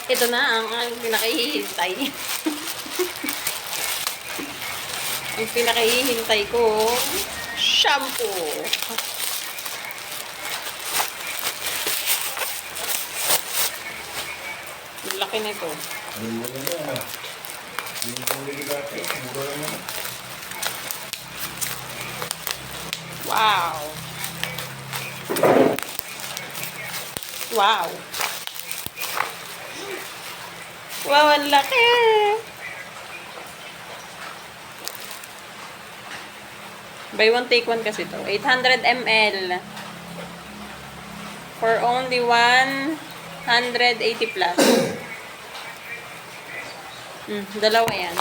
Ito na ang pinakahihintay. Ang pinakahihintay ko, shampoo. Ang laki nito. Wow. Wow. Wow, ang laki. Buy one, take one kasi to. 800 ml. For only 180 plus. Dalawa yan.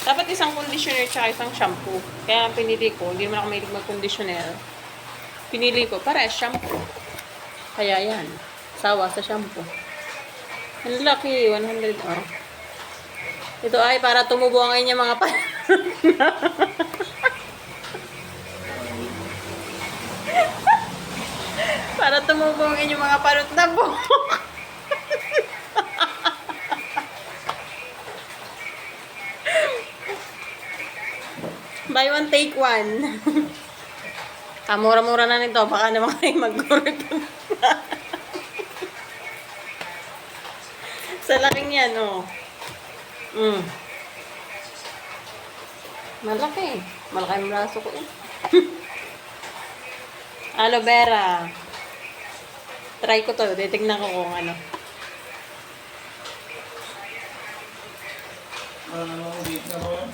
Dapat isang conditioner tsaka isang shampoo. Kaya ang pinili ko, hindi naman ako mahilig mag-conditioner. Pinili ko, parehas shampoo. Kaya yan. Sawa sa shampoo. Ang laki, 100. Oh. Ito ay para tumubo ang inyong mga para tumubo ang inyong mga parot na buhok. Buy one, take one. Mura-mura na nito. Baka naman kayo mag-gurot. Sa laking yan, oh. Malaki. Malaki ang braso ko, eh. Aloe vera. Try ko to. Titignan ko kung ano. Ano, dito na ba?